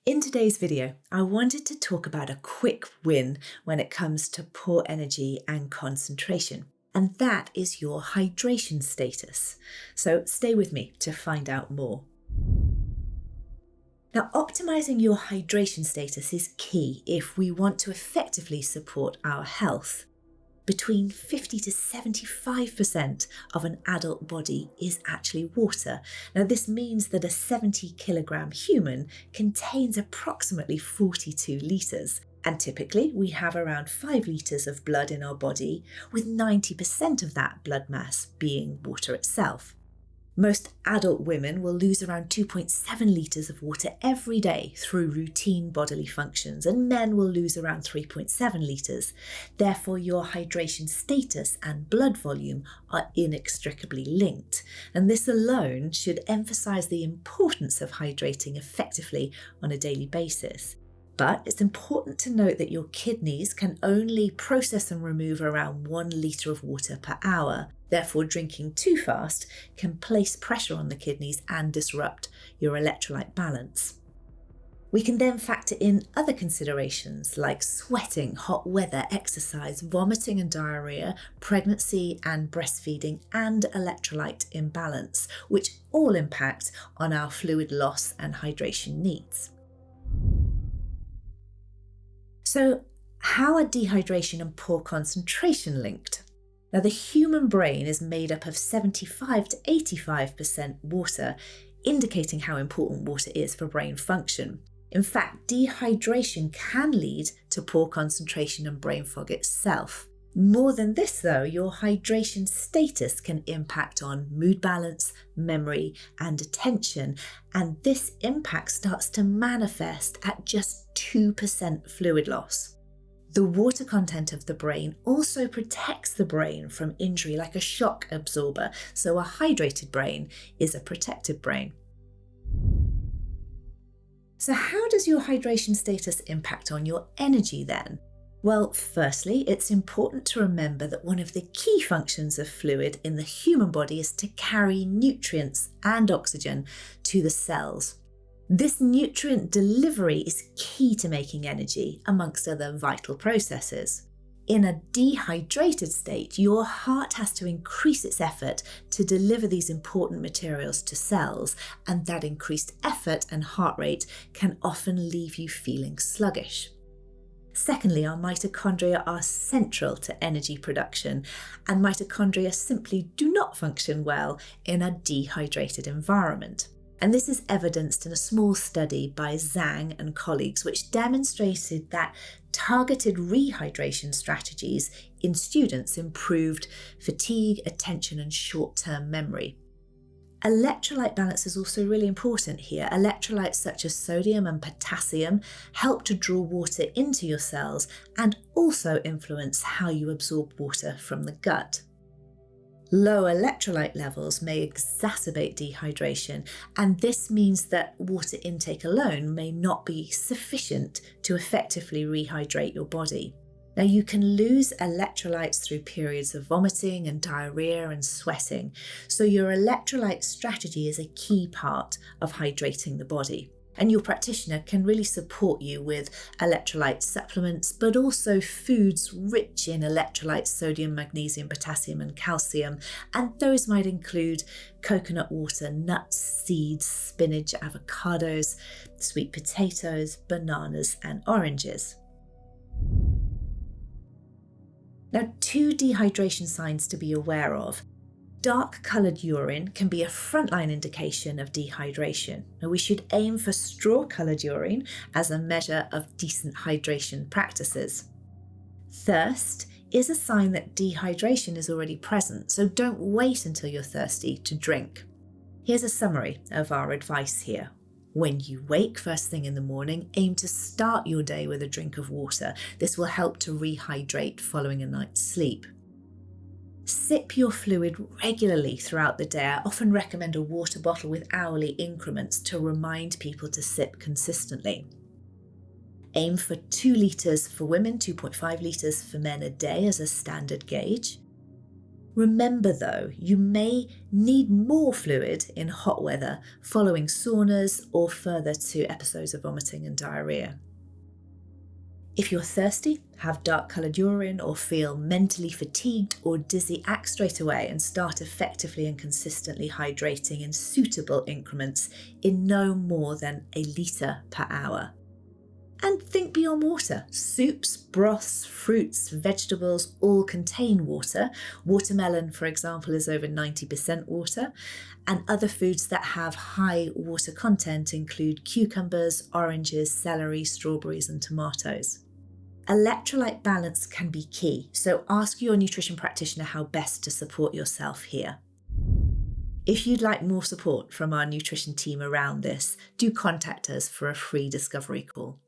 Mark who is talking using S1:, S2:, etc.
S1: In today's video, I wanted to talk about a quick win when it comes to poor energy and concentration, and that is your hydration status. So stay with me to find out more. Now, optimizing your hydration status is key if we want to effectively support our health. Between 50 to 75% of an adult body is actually water. Now, this means that a 70 kilogram human contains approximately 42 litres. And typically, we have around 5 litres of blood in our body, with 90% of that blood mass being water itself. Most adult women will lose around 2.7 litres of water every day through routine bodily functions, and men will lose around 3.7 litres. Therefore, your hydration status and blood volume are inextricably linked, and this alone should emphasise the importance of hydrating effectively on a daily basis. But it's important to note that your kidneys can only process and remove around 1 litre of water per hour. Therefore, drinking too fast can place pressure on the kidneys and disrupt your electrolyte balance. We can then factor in other considerations like sweating, hot weather, exercise, vomiting and diarrhea, pregnancy and breastfeeding, and electrolyte imbalance, which all impact on our fluid loss and hydration needs. So, how are dehydration and poor concentration linked? Now, the human brain is made up of 75 to 85% water, indicating how important water is for brain function. In fact, dehydration can lead to poor concentration and brain fog itself. More than this, though, your hydration status can impact on mood balance, memory, and attention, and this impact starts to manifest at just 2% fluid loss. The water content of the brain also protects the brain from injury like a shock absorber, so a hydrated brain is a protected brain. So how does your hydration status impact on your energy then? Well, firstly, it's important to remember that one of the key functions of fluid in the human body is to carry nutrients and oxygen to the cells. This nutrient delivery is key to making energy, amongst other vital processes. In a dehydrated state, your heart has to increase its effort to deliver these important materials to cells, and that increased effort and heart rate can often leave you feeling sluggish. Secondly, our mitochondria are central to energy production, and mitochondria simply do not function well in a dehydrated environment. And this is evidenced in a small study by Zhang and colleagues, which demonstrated that targeted rehydration strategies in students improved fatigue, attention, and short-term memory. Electrolyte balance is also really important here. Electrolytes such as sodium and potassium help to draw water into your cells and also influence how you absorb water from the gut. Low electrolyte levels may exacerbate dehydration, and this means that water intake alone may not be sufficient to effectively rehydrate your body. Now, you can lose electrolytes through periods of vomiting and diarrhea and sweating, so your electrolyte strategy is a key part of hydrating the body. And your practitioner can really support you with electrolyte supplements, but also foods rich in electrolytes, sodium, magnesium, potassium, and calcium. And those might include coconut water, nuts, seeds, spinach, avocados, sweet potatoes, bananas, and oranges. Now, 2 dehydration signs to be aware of. Dark-coloured urine can be a frontline indication of dehydration. Now, we should aim for straw-coloured urine as a measure of decent hydration practices. Thirst is a sign that dehydration is already present, so don't wait until you're thirsty to drink. Here's a summary of our advice here. When you wake first thing in the morning, aim to start your day with a drink of water. This will help to rehydrate following a night's sleep. Sip your fluid regularly throughout the day. I often recommend a water bottle with hourly increments to remind people to sip consistently. Aim for 2 litres for women, 2.5 litres for men a day as a standard gauge. Remember though, you may need more fluid in hot weather following saunas or further to episodes of vomiting and diarrhea. If you're thirsty, have dark-coloured urine, or feel mentally fatigued or dizzy, act straight away and start effectively and consistently hydrating in suitable increments in no more than a litre per hour. And think beyond water. Soups, broths, fruits, vegetables all contain water. Watermelon, for example, is over 90% water. And other foods that have high water content include cucumbers, oranges, celery, strawberries, and tomatoes. Electrolyte balance can be key, so ask your nutrition practitioner how best to support yourself here. If you'd like more support from our nutrition team around this, do contact us for a free discovery call.